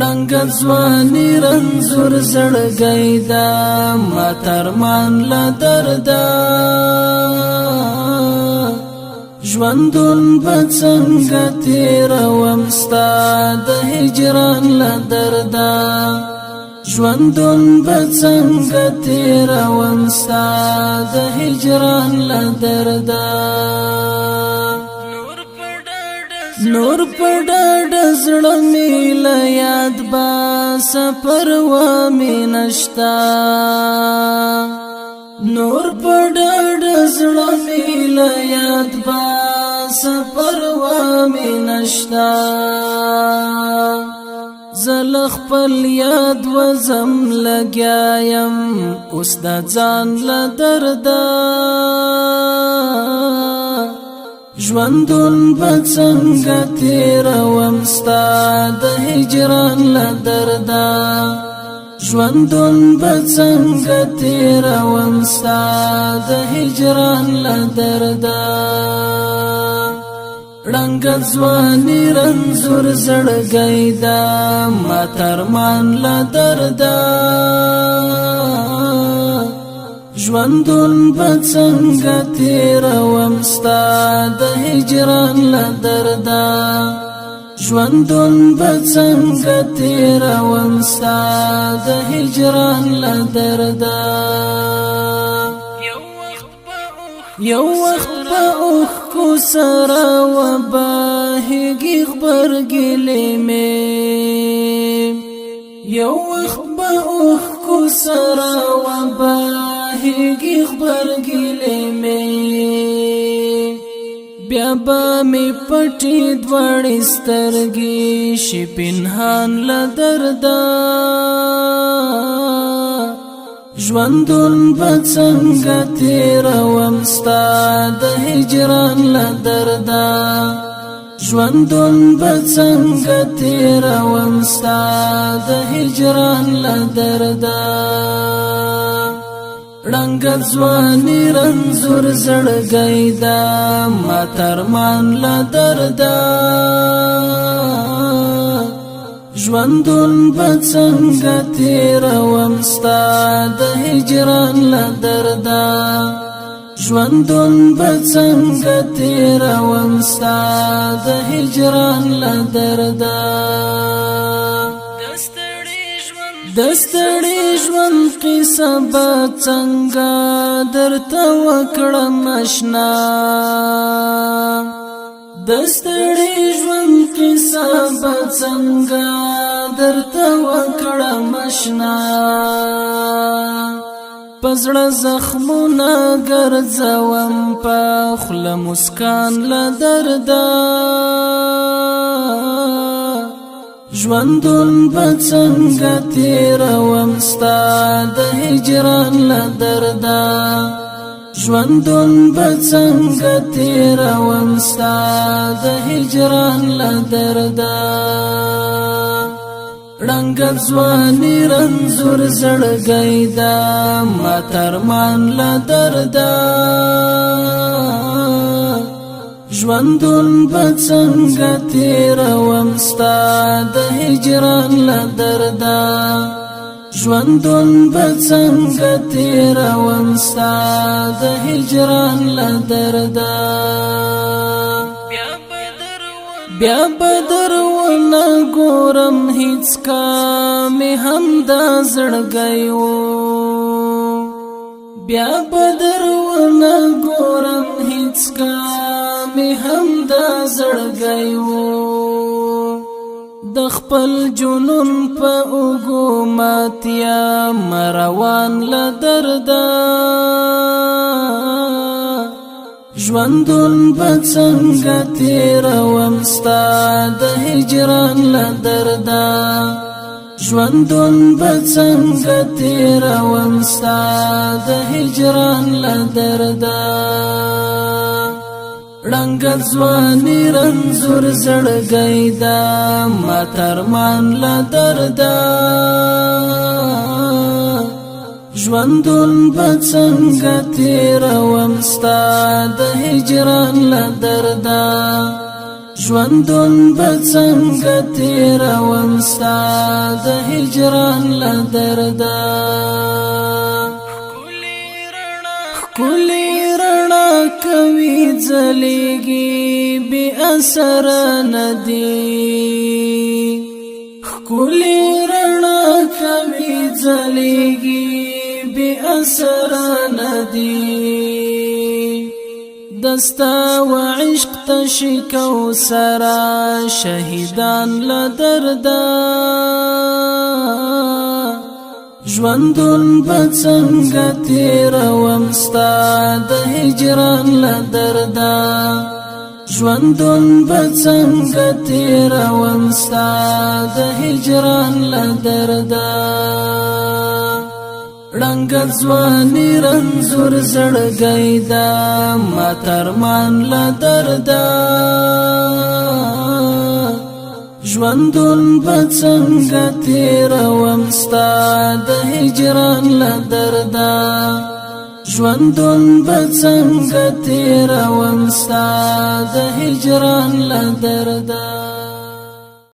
رنگ ځواني رنځور زړګی دا ما ترمان له دردا ژوندون به څنګه تېروم ستا د هجران له دردا ژوندون به څنګه تېروم ستا د هجران له دردا نور پډډ زړه می له یاد با سفر و می نشتا نور پډډ زړه می له یاد با سفر و می نشتا زل خپل یاد و زم لګایم اوس د ځان له دردا ژوندون به څنګه تېروم ستا د هجران له دردا ژوندون به څنګه تېروم ستا د هجران له دردا رنګ ځواني رنځور زړګی دا ما ترمان له دردا ژوندون به څنګه تېروم ستا د هجران له دردا ژوندون به څنګه تېروم ستا د هجران له دردا یو وخت به اوښکو سره وبهیږي غبرګلې مې یو وخت به اوښکو سره وبهیږي غبرګلې مې بیا به مې پټې دواړې سترګې شي پنهان له دردا ژوندون به څنګه تېروم ستا د هجران له دردا ژوندون به څنګه تېروم ستا د هجران له دردا رنګ ځواني رنځور زړګی دا ما ترمان له دردا ژوندون به څنګه تېروم ستا د هجران له دردا ژوندون به څنګه تېروم ستا د هجران له دردا د ستړي ژوند قصه به څنګه درته وکړم اشنا د ستړي ژوند قصه به څنګه درته وکړم اشنا پزړه زخمونه ګرځوم په خوله مسکان له دردا ژوندون به څنګه تېروم ستا د هجران له دردا ژوندون به څنګه تېروم ستا د هجران له دردا رنګ ځواني رنځور زړګی دا ما ترمان له دردا ژوندون به څنګه تېروم ستا د هجران له دردا ژوندون به څنګه تېروم ستا د هجران له دردا بیا به درونه ګورم هیڅ کامې هم دا زړګی و بیا به درونه ګورم هیڅ کامې هم دا زړګی و د خپل جنون په اوږو ماتیا مروان له دردا ژوندون به څنګه تېروم ستا د هجران له دردا ژوندون به څنګه تېروم ستا د هجران له دردا رنګ ځواني رنځور زړګی دا ما ترمان له دردا ژوندون به څنګه تېروم ستا د هجران له دردا ژوندون به څنګه تېروم ستا د هجران لدردا کلی رڼا کوي ځلېږي بی اثر ندی کلی رڼا کوي ځلېږي بی اثر ندی دستا و عشق تشکو سرا شهیدان لدردا ژوندون بڅنګ تیر ومستا د هجران لدردا ژوندون بڅنګ تیر ومستا د هجران لدردا رنگ ځواني رنزور زړګی دا ما ترمان لدردا ژوندون بڅنګ تیر ومستا د هجران لدردا ژوندون بڅنګ تیر ومستا د هجران لدردا